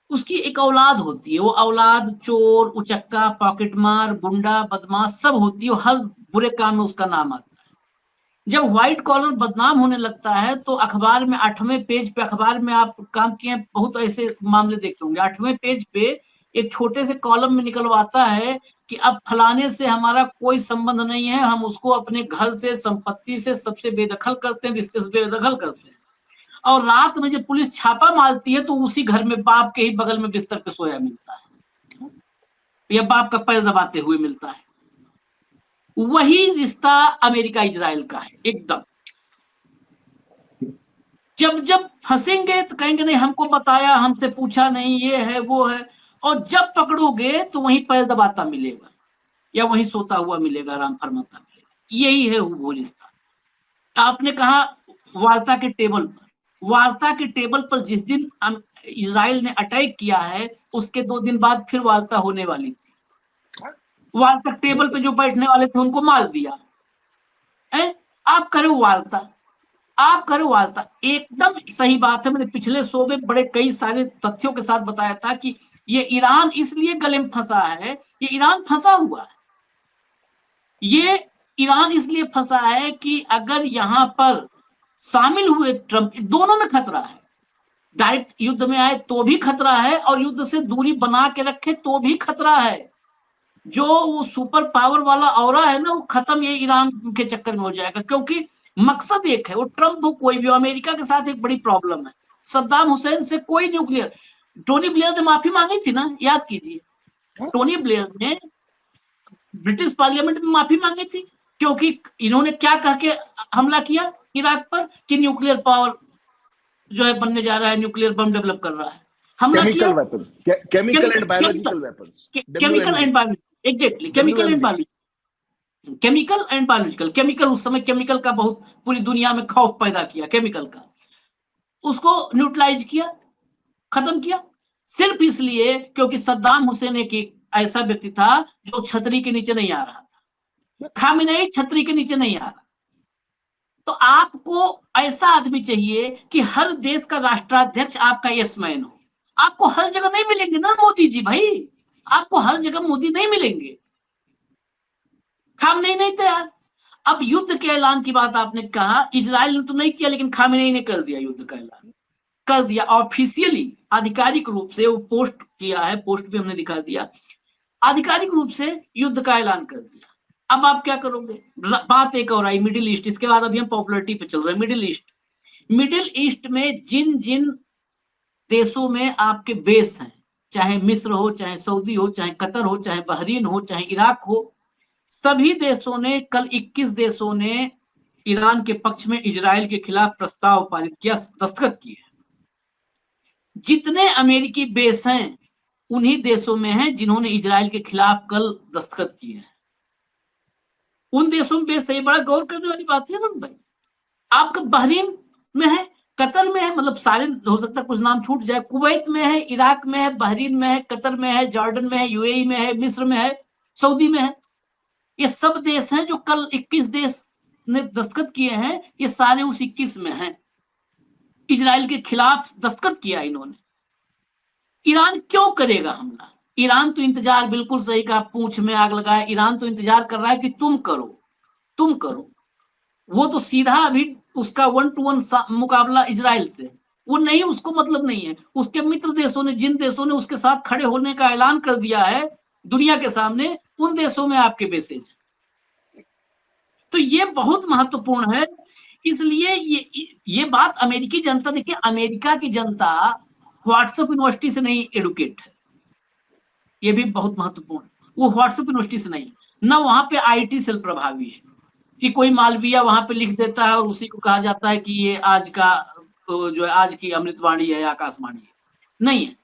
उसकी एक औलाद होती है, वो औलाद चोर, उचक्का, पॉकेटमार, गुंडा, बदमाश सब होती है, हर बुरे काम में उसका नाम आता है। जब व्हाइट कॉलर बदनाम होने लगता है तो अखबार में 8वें पेज पे, अखबार में आप काम किए बहुत ऐसे मामले देखते होंगे, 8वें पेज पे एक छोटे से कॉलम में निकलवाता है कि अब फलाने से हमारा कोई संबंध नहीं है, हम उसको अपने घर से, संपत्ति से सबसे बेदखल करते हैं, रिश्ते से बेदखल करते हैं। और रात में जब पुलिस छापा मारती है तो उसी घर में बाप के ही बगल में बिस्तर पे सोया मिलता है या बाप का पैर दबाते हुए मिलता है। वही रिश्ता अमेरिका इजराइल का है एकदम। जब फंसेंगे तो कहेंगे नहीं हमको बताया, हमसे पूछा नहीं, ये है वो है, और जब पकड़ोगे तो वहीं पैर दबाता मिलेगा या वहीं सोता हुआ मिलेगा, आराम फरमाता मिलेगा। यही है वो रिश्ता। आपने कहा वार्ता के टेबल पर, वार्ता के टेबल पर जिस दिन इजराइल ने अटैक किया है उसके 2 दिन बाद फिर वार्ता होने वाली थी। वार्ता टेबल पे जो बैठने वाले थे उनको मार दिया है। आप करो वार्ता, आप करो वार्ता। एकदम सही बात है, मैंने पिछले शो में बड़े कई सारे तथ्यों के साथ बताया था कि ये ईरान इसलिए गले में फंसा है, ये ईरान फंसा हुआ है, ये ईरान इसलिए फंसा है कि अगर यहां पर शामिल हुए ट्रंप, दोनों में खतरा है। डायरेक्ट युद्ध में आए तो भी खतरा है और युद्ध से दूरी बना के रखे तो भी खतरा है। जो वो सुपर पावर वाला ऑरा है ना, वो खत्म ये ईरान के चक्कर में हो जाएगा, क्योंकि मकसद एक है, वो ट्रंप हो कोई भी, अमेरिका के साथ एक बड़ी प्रॉब्लम है। सद्दाम हुसैन से कोई न्यूक्लियर, टोनी ब्लेयर ने माफी मांगी थी ना, याद कीजिए। टोनी ब्लेयर ने ब्रिटिश पार्लियामेंट में माफी मांगी थी, क्योंकि इन्होंने क्या कह के हमला किया इराक पर कि न्यूक्लियर पावर जो है बनने जा रहा है, न्यूक्लियर बम डेवलप कर रहा है। हमला किया, chemical and biological weapons, chemical and biological, exactly chemical and biological, chemical and biological. Chemical उस समय केमिकल का बहुत पूरी दुनिया में खौफ पैदा किया, केमिकल का, उसको न्यूट्रलाइज किया, खत्म किया, सिर्फ इसलिए क्योंकि सद्दाम हुसैन एक ऐसा व्यक्ति था जो छतरी के नीचे नहीं आ रहा था। खामेनेई छतरी के नीचे नहीं आ रहा। तो आपको ऐसा आदमी चाहिए कि हर देश का राष्ट्राध्यक्ष आपका यस मैन हो। आपको हर जगह नहीं मिलेंगे ना मोदी जी भाई, आपको हर जगह मोदी नहीं मिलेंगे। खामेनेई नहीं तैयार। अब युद्ध के ऐलान की बात आपने कहा, इजराइल ने तो नहीं किया, लेकिन खामेनेई ने कर दिया युद्ध का ऐलान, कर दिया ऑफिशियली, आधिकारिक रूप से वो पोस्ट किया है, पोस्ट भी हमने दिखा दिया, आधिकारिक रूप से युद्ध का ऐलान कर दिया। अब आप क्या करोगे? बात एक और आई मिडिल ईस्ट, इसके बाद अभी हम पॉपुलरिटी पे चल रहे हैं। मिडिल ईस्ट, मिडिल ईस्ट में जिन जिन देशों में आपके बेस हैं, चाहे मिस्र हो, चाहे सऊदी हो, चाहे कतर हो, चाहे बहरीन हो, चाहे इराक हो, सभी देशों ने, कल 21 देशों ने ईरान के पक्ष में इजराइल के खिलाफ प्रस्ताव पारित किया, दस्तखत किए। जितने अमेरिकी बेस हैं उन्हीं देशों में हैं जिन्होंने इजराइल के खिलाफ कल दस्तखत किए हैं। उन देशों में बेस है, बड़ा गौर करने वाली बात है भाई। आपका बहरीन में है, कतर में है, मतलब सारे हो सकता है कुछ नाम छूट जाए, कुवैत में है, इराक में है, बहरीन में है, कतर में है, जॉर्डन में है, यूएई में है, मिस्र में है, सऊदी में है। ये सब देश हैं जो कल 21 देश ने दस्तखत किए हैं, ये सारे उस 21 में हैं। इजराइल के खिलाफ दस्तखत किया इन्होंने। ईरान क्यों करेगा हमला? ईरान तो इंतजार, बिल्कुल सही कहा, पूंछ में आग लगाया, ईरान तो इंतजार कर रहा है कि तुम करो, तुम करो। वो तो सीधा अभी उसका 1-to-1 मुकाबला इजराइल से, वो नहीं, उसको मतलब नहीं है। उसके मित्र देशों ने, जिन देशों ने उसके साथ खड़े होने का ऐलान कर दिया है दुनिया के सामने, उन देशों में आपके बेसेज। तो ये बहुत महत्वपूर्ण है। इसलिए ये बात अमेरिकी जनता, देखिए अमेरिका की जनता व्हाट्सएप यूनिवर्सिटी से नहीं एडुकेट है, ये भी बहुत महत्वपूर्ण है। वो व्हाट्सएप यूनिवर्सिटी से नहीं, ना वहां पे आईटी सेल प्रभावी है कि कोई मालवीय वहां पे लिख देता है और उसी को कहा जाता है कि ये आज का जो है आज की अमृतवाणी है, आकाशवाणी है, नहीं है।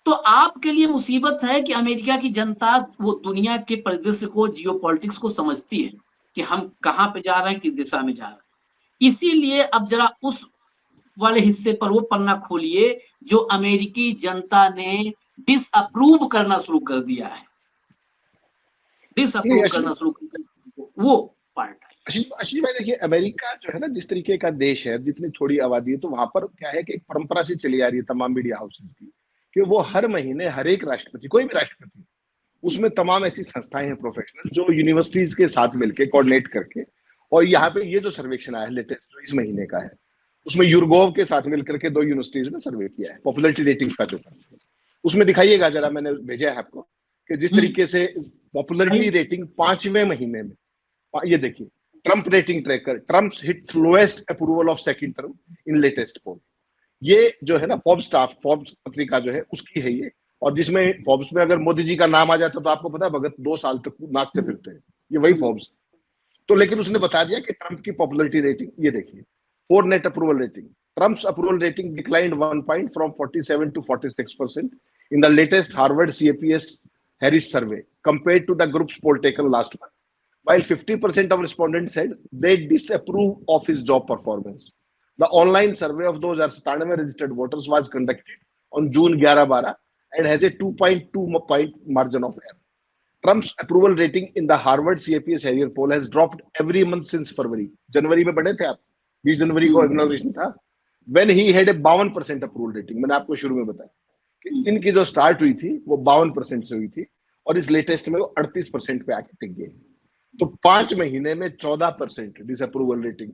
तो आपके लिए मुसीबत है कि अमेरिका की जनता वो दुनिया के परिदृश्य को, जियोपॉलिटिक्स को समझती है कि हम कहाँ पे जा रहे हैं, किस दिशा में जा रहे हैं। इसीलिए अब जरा उस वाले हिस्से पर वो पन्ना खोलिए जो अमेरिकी जनता ने डिसअप्रूव करना शुरू कर दिया है, डिसअप्रूव करना शुरू कर दिया, वो पार्ट है। आशीष भाई देखिए, अमेरिका जो है ना, जिस तरीके का देश है, जितनी छोटी आबादी है, तो वहां पर क्या है कि एक परंपरा से चली आ रही है तमाम मीडिया हाउसेस की, कि वो हर महीने हर एक राष्ट्रपति, कोई भी राष्ट्रपति, उसमें तमाम ऐसी संस्थाएं हैं प्रोफेशनल जो यूनिवर्सिटीज के साथ मिलकर कोऑर्डिनेट करके, और यहाँ पे ये जो सर्वेक्षण आया है लेटेस्ट जो इस महीने का है, उसमें यूरगोव के साथ मिलकर के 2 यूनिवर्सिटीज ने सर्वे किया है पॉपुलरिटी रेटिंग्स का जो, उसमें दिखाइएगा जरा, मैंने भेजा है आपको, कि जिस तरीके से पॉपुलरिटी रेटिंग 5वें महीने में, ये देखिए, Trump rating tracker, Trump hit lowest approval of second term in latest poll. ये जो है ना फोर्ब्स पत्रिका जो है उसकी है ये, और जिसमें फोर्ब्स में अगर मोदी जी का नाम आ जाता तो आपको पता है भगत 2 साल तक नाचते फिरते हैं, ये वही फोर्ब्स। तो लेकिन उसने बता दिया कि ट्रंप की पॉपुलरिटी रेटिंग, ये देखिए, 4 net approval rating, Trump's approval rating declined 1 point from 47 to 46% in the latest Harvard CAPS Harris survey compared to the group's poll taken last month. While 50% of respondents said they disapprove of his job performance. The online survey of those 97 registered voters was conducted on June 11-12 and has a 2.2 point margin of error. Trump's approval rating in the Harvard CAPS Harrier poll has dropped every month since February. जनवरी में बढ़े थे आप, 20 जनवरी को inauguration था, when he had a 52% approval rating. मैंने आपको शुरू में बताया कि इनकी जो स्टार्ट हुई थी वो 52% से हुई थी और इस लेटेस्ट में वो 38% पे आके टिक गए। तो 5 महीने में 14% डिसअप्रूवल रेटिंग।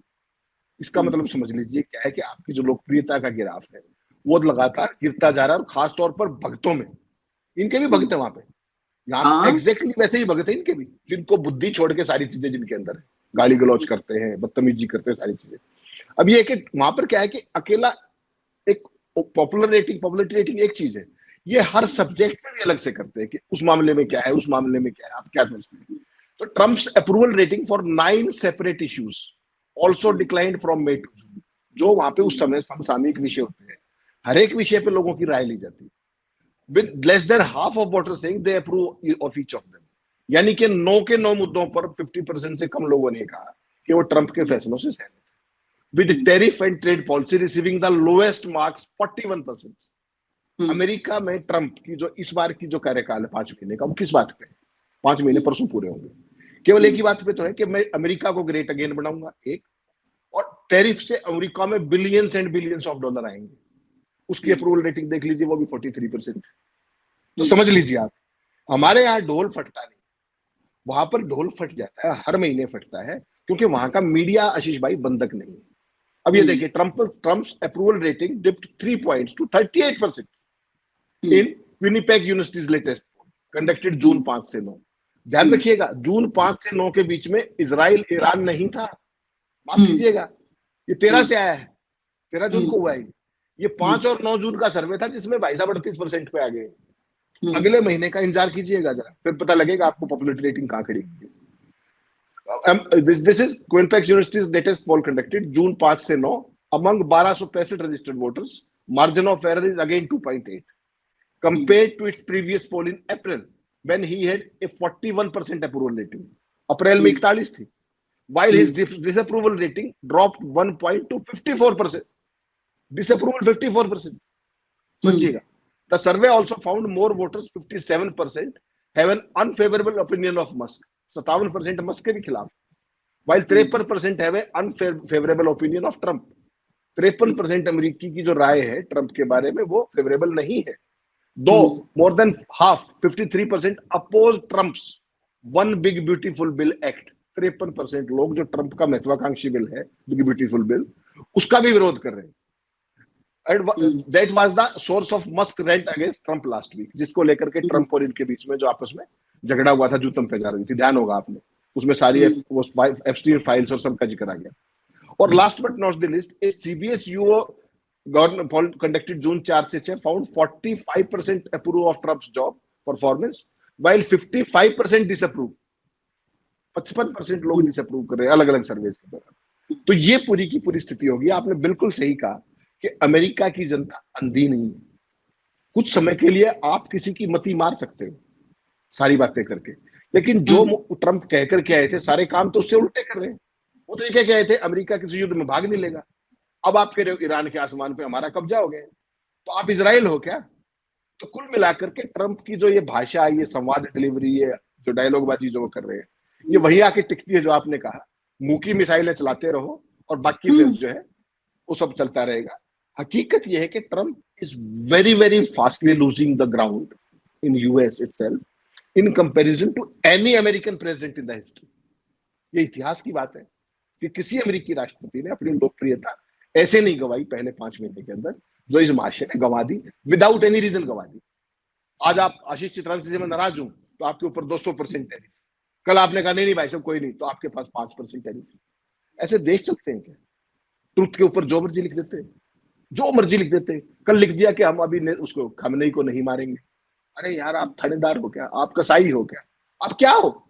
इसका मतलब समझ लीजिए क्या है कि आपकी जो लोकप्रियता का ग्राफ है वो लगातार गिरता जा रहा है, और खासतौर पर भक्तों में। इनके भी भक्त है वहां पे, यहाँ एग्जैक्टली वैसे ही भगत है इनके भी, जिनको बुद्धि छोड़ के सारी चीजें जिनके अंदर है, गाली गलौज करते हैं, बदतमीजी करते हैं, सारी चीजें। अब ये कि वहां पर क्या है कि अकेला एक पॉपुलरिटी रेटिंग एक चीज है, ये हर सब्जेक्ट में भी अलग से करते हैं कि उस मामले में क्या है, उस मामले में क्या है, आप क्या समझते हैं। तो Trump's approval rating for 9 separate issues also declined from May to June। जो वहां पे उस समय समसामयिक विषय होते हैं, हर एक विषय पे लोगों की राय ली जाती है, with less than half of voters saying they approve of each of them। यानी कि 9 के 9 मुद्दों पर 50% से कम लोगों ने कहा कि वो ट्रंप के फैसलों से सहमत है। With tariff and trade policy receiving the lowest marks 41%। America में ट्रंप की जो इस बार की जो कार्यकाल है 5 महीने का, वो किस बात पे है? 5 महीने परसों पूरे होंगे, केवल एक ही बात पे तो है कि मैं अमेरिका को ग्रेट अगेन बनाऊंगा, एक, और टैरिफ से अमेरिका में billions and billions of dollar आएंगे। उसकी अप्रूवल रेटिंग देख लीजिए, वो भी 43%। तो समझ लीजिए आप, हमारे यहाँ ढोल फटता नहीं, वहां पर ढोल फट जाता है, हर महीने फटता है, क्योंकि वहां का मीडिया आशीष भाई बंधक नहीं है। अब ये देखिए, Trump's approval rating dipped 3 points to 38% in Winnipeg universities latest conducted June 5 से 9। ध्यान रखिएगा, जून 5 से 9 के बीच में इजराइल ईरान नहीं था, माफ कीजिएगा, ये 13 से आया है, 13 जून को हुआ है। ये 5 और 9 जून का सर्वे था जिसमें भाई साहब 38% पे आ गए। अगले महीने का इंतजार कीजिएगा जरा, फिर पता लगेगा आपको पॉपुलरिटी रेटिंग कहां खड़ी है। This is Quinnipiac University's latest poll conducted June 5 से 9 among 1265 registered voters. Margin of error is again 2.8 compared to its previous poll in April when he had a 41% approval rating. अप्रैल में 41 थी, while his disapproval rating dropped 1 point to 54%. Disapproval 54%. समझिएगा। The survey also found more voters, 57%, have an unfavorable opinion of Musk. 57% Musk के भी खिलाफ, while 53% have an unfavorable opinion of Trump। 53% अमेरिकी की जो राय है ट्रंप के बारे में वो फेवरेबल नहीं है। दो more than half, 53% oppose Trump's one big beautiful bill act। 53% लोग जो ट्रंप का महत्वाकांक्षी बिल है, बिग ब्यूटीफुल बिल, उसका भी विरोध कर रहे हैं। That was the source of Musk rant against Trump last week, जिसको लेकर के ट्रंप और इनके बीच में जो आपस में झगड़ा हुआ था, जूतम पे जा रही थी, ध्यान होगा आपने, उसमें सारी वो एप्स्टीन फाइल्स और सबका जिक्र आ गया। और last but not the least, a CBS UO government poll conducted June 4 से 6 found 45% approve of Trump's job performance, while 55% disapprove. 55% लोग डिसअप्रूव कर रहे हैं अलग अलग सर्वेज के दौरान। तो ये पूरी की पूरी स्थिति होगी। आपने बिल्कुल सही कहा कि अमेरिका की जनता अंधी नहीं है। कुछ समय के लिए आप किसी की मती मार सकते हो सारी बातें करके, लेकिन जो ट्रंप कहकर के आए थे सारे काम तो उससे उल्टे कर रहे हैं। वो तो ये कह आए थे अमेरिका किसी युद्ध में भाग नहीं लेगा, अब आप कह रहे हो ईरान के आसमान पे हमारा कब्जा हो गया, तो आप इजराइल हो क्या? तो कुल मिलाकर के ट्रंप की जो ये भाषा, ये संवाद डिलीवरी, ये जो डायलॉग बाजी जो वो कर रहे हैं, ये वही आके टिकती है जो आपने कहा, मुंह की मिसाइलें चलाते रहो और बाकी फिर जो है वो सब चलता रहेगा। हकीकत यह है कि Trump is very very fastly losing the ground in US itself in comparison to any American president in the history. ये इतिहास की बात है कि किसी अमेरिकी राष्ट्रपति ने अपनी लोकप्रियता ऐसे नहीं गंवाई पहले 5 महीने के अंदर, जो इस महाशय ने गंवा दी, विदाउट एनी रीजन गंवा दी। आज आप आशीष चित्रांशी से मैं नाराज हूं तो आपके ऊपर 200% टैरिफ, कल आपने कहा नहीं भाई साहब कोई नहीं, तो आपके पास 5% टैरिफ। ऐसे देश चलते हैं क्या? ट्रुथ के ऊपर जो मर्जी लिख देते हैं, जो मर्जी लिख देते हैं। कल लिख दिया कि हम अभी उसको खamenei को नहीं मारेंगे। अरे यार, आप थानेदार हो क्या? आप कसाई हो क्या? आप क्या हो?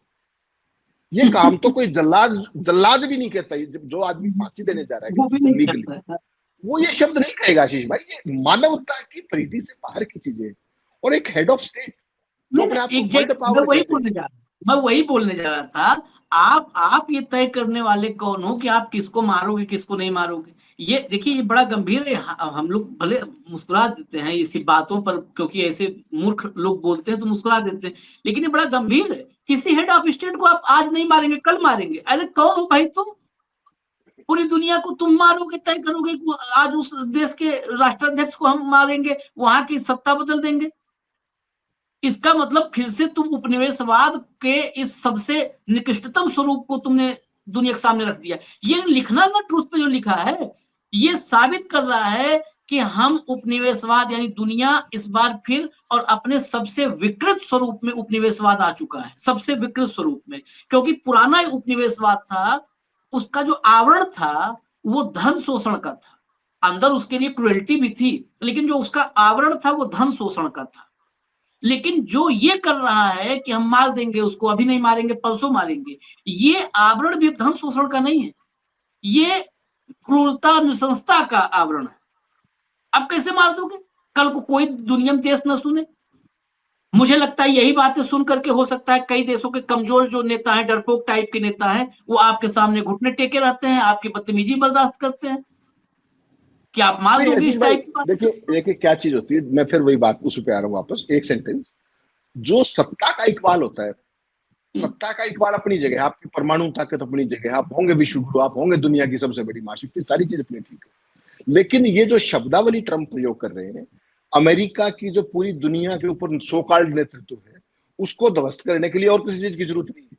ये काम तो कोई जल्लाद भी नहीं कहता। जो आदमी फांसी देने जा रहा है लीगली, वो ये शब्द नहीं कहेगा आशीष भाई। ये मानवता की परिधि से बाहर की चीजें, और एक हेड ऑफ स्टेट जो अपने आप को मैं वही बोलने जा रहा था। आप ये तय करने वाले कौन हो कि आप किसको मारोगे किसको नहीं मारोगे। ये देखिए ये बड़ा गंभीर है। हम लोग भले मुस्कुरा देते हैं इसी बातों पर, क्योंकि ऐसे मूर्ख लोग बोलते हैं तो मुस्कुरा देते हैं, लेकिन ये बड़ा गंभीर है। किसी हेड ऑफ स्टेट को आप आज नहीं मारेंगे कल मारेंगे। अरे कौन हो भाई तुम? पूरी दुनिया को तुम मारोगे, तय करोगे कि आज उस देश के राष्ट्राध्यक्ष को हम मारेंगे, वहां की सत्ता बदल देंगे। इसका मतलब फिर से तुम उपनिवेशवाद के इस सबसे निकृष्टतम स्वरूप को तुमने दुनिया के सामने रख दिया। ये लिखना ना ट्रूथ पे जो लिखा है, ये साबित कर रहा है कि हम उपनिवेशवाद यानी दुनिया इस बार फिर और अपने सबसे विकृत स्वरूप में उपनिवेशवाद आ चुका है, सबसे विकृत स्वरूप में। क्योंकि पुराना उपनिवेशवाद था, उसका जो आवरण था वो धन शोषण का था, अंदर उसके लिए क्रुएल्टी भी थी, लेकिन जो उसका आवरण था वो धन शोषण का था। लेकिन जो ये कर रहा है कि हम मार देंगे उसको, अभी नहीं मारेंगे परसों मारेंगे, ये आवरण भी धन शोषण का नहीं है, ये क्रूरता नृशंसता का आवरण है। अब कैसे मार दोगे? कल को कोई दुनिया में देश न सुने। मुझे लगता है यही बातें सुन करके हो सकता है कई देशों के कमजोर जो नेता हैं, डरपोक टाइप के नेता हैं, वो आपके सामने घुटने टेके रहते हैं, आपकी बदतमीजी बर्दाश्त करते हैं कि आप मार नहीं दोगे आशीष इस भाई, टाइप की बात। देखिए क्या चीज होती है, मैं फिर वही बात उस पे आ रहा हूँ वापस, एक सेंटेंस। जो सत्ता का इकबाल होता है, सत्ता का इकबाल अपनी जगह, आपकी परमाणु ताकत अपनी जगह, आप होंगे विश्व गुरु, आप होंगे दुनिया की सबसे बड़ी महाशक्ति, सारी चीज अपनी ठीक है। लेकिन ये जो शब्दावली ट्रंप प्रयोग कर रहे हैं, अमेरिका की जो पूरी दुनिया के ऊपर सो कॉल्ड नेतृत्व है, उसको ध्वस्त करने के लिए और किसी चीज की जरूरत नहीं है।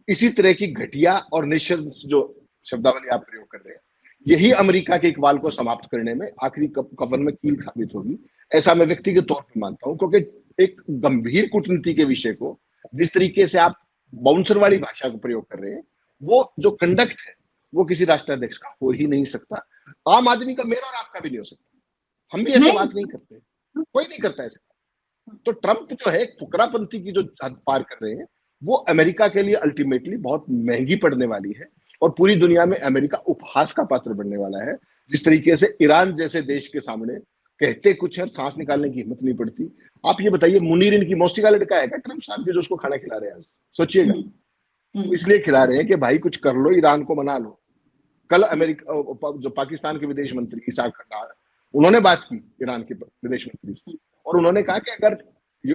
इसी तरह की घटिया और निशंस जो शब्दावली आप प्रयोग कर रहे हैं, यही अमेरिका के इकबाल को समाप्त करने में आखिरी कफन में कील साबित होगी, ऐसा मैं व्यक्तिगत तौर पर मानता हूं। क्योंकि एक गंभीर कूटनीति के विषय को जिस तरीके से आप बाउंसर वाली भाषा का प्रयोग कर रहे हैं, वो जो कंडक्ट है वो किसी राष्ट्राध्यक्ष का हो ही नहीं सकता। आम आदमी का, मेरा और आपका भी नहीं हो सकता। हम भी ऐसे बात नहीं करते, कोई नहीं करता ऐसे। तो ट्रंप जो है फुकरापंथी की जो हद पार कर रहे हैं, वो अमेरिका के लिए अल्टीमेटली बहुत महंगी पड़ने वाली है और पूरी दुनिया में अमेरिका उपहास का पात्र बनने वाला है। जिस तरीके से ईरान जैसे देश के सामने कहते कुछ है, सांस निकालने की हिम्मत नहीं पड़ती। आप ये बताइए, मुनीर इनकी मौसी का लड़का है क्या ट्रंप साहब के जो उसको खाना खिला रहे हैं आज? सोचिएगा। इसलिए खिला रहे हैं कि भाई कुछ कर लो, ईरान को मना लो। कल अमेरिका जो पाकिस्तान के विदेश मंत्री इसाक डार, उन्होंने बात की ईरान के विदेश मंत्री से, और उन्होंने कहा कि अगर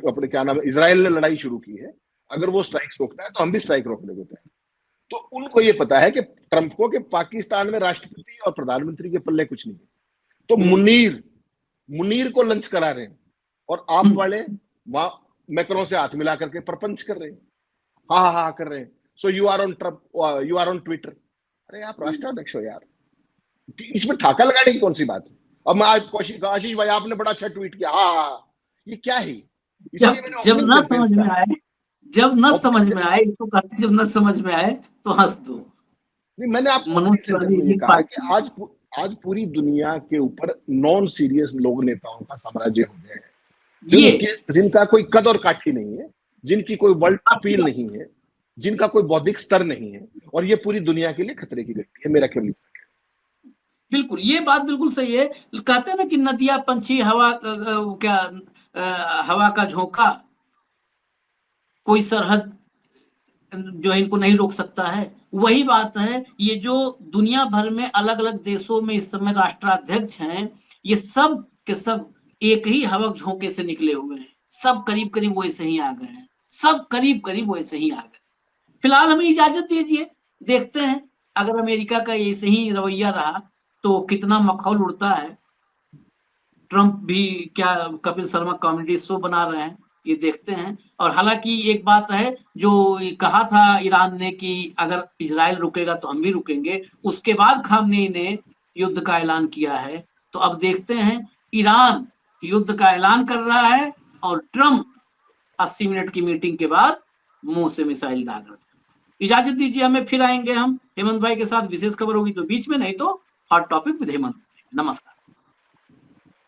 अपने क्या नाम है, इजराइल ने लड़ाई शुरू की है, अगर वो स्ट्राइक रोकता है तो हम भी स्ट्राइक रोकने देते हैं। तो उनको ये पता है कि ट्रंप को कि पाकिस्तान में राष्ट्रपति और प्रधानमंत्री के पल्ले कुछ नहीं है। तो मुनीर को लंच करा रहे हैं और आप वाले वहां मैक्रो से हाथ मिला करके प्रपंच कर रहे हैं, हा कर रहे हैं। So you are on Trump, you are on Twitter. अरे आप राष्ट्राध्यक्ष हो यार, इसमें ठाका लगाने की कौन सी बात है? अब मैं आज आशीष भाई आपने बड़ा अच्छा ट्वीट किया, ये क्या है? जब ना समझ में आए, जब न समझ में आए, इसको कहते जब न समझ में आए तो हंस दो। नहीं, मैंने आपको ये कहा कि आज पूरी दुनिया के ऊपर नॉन सीरियस लोग नेताओं का साम्राज्य हो गया है, जिनका कोई कद और काठी नहीं है, जिनकी कोई वर्ल्ड अपील नहीं है, जिनका कोई बौद्धिक स्तर नहीं है, और ये पूरी दुनिया के लिए खतरे की घंटी है। मेरा केवल बिल्कुल ये बात बिल्कुल सही है। कहते हैं ना कि नदियां पंछी हवा हवा का झोंका, कोई सरहद जो है इनको नहीं रोक सकता है। वही बात है, ये जो दुनिया भर में अलग अलग देशों में इस समय राष्ट्राध्यक्ष हैं, ये सब के सब एक ही हवक झोंके से निकले हुए हैं। सब करीब करीब वैसे ही आ गए हैं, सब करीब करीब वैसे ही आ गए। फिलहाल हमें इजाजत दीजिए, देखते हैं अगर अमेरिका का ऐसे ही रवैया रहा तो कितना मखौल उड़ता है। ट्रंप भी क्या कपिल शर्मा कॉमेडी शो बना रहे हैं, ये देखते हैं। और हालांकि एक बात है, जो कहा था ईरान ने कि अगर इजराइल रुकेगा तो हम भी रुकेंगे, उसके बाद खामनेई ने युद्ध का ऐलान किया है। तो अब देखते हैं, ईरान युद्ध का ऐलान कर रहा है और ट्रंप 80 मिनट की मीटिंग के बाद मुंह से मिसाइल दाग रहे हैं। इजाजत दीजिए, हमें फिर आएंगे हम हेमंत भाई के साथ, विशेष खबर होगी तो बीच में, नहीं तो हॉट टॉपिक विद हेमंत। नमस्कार।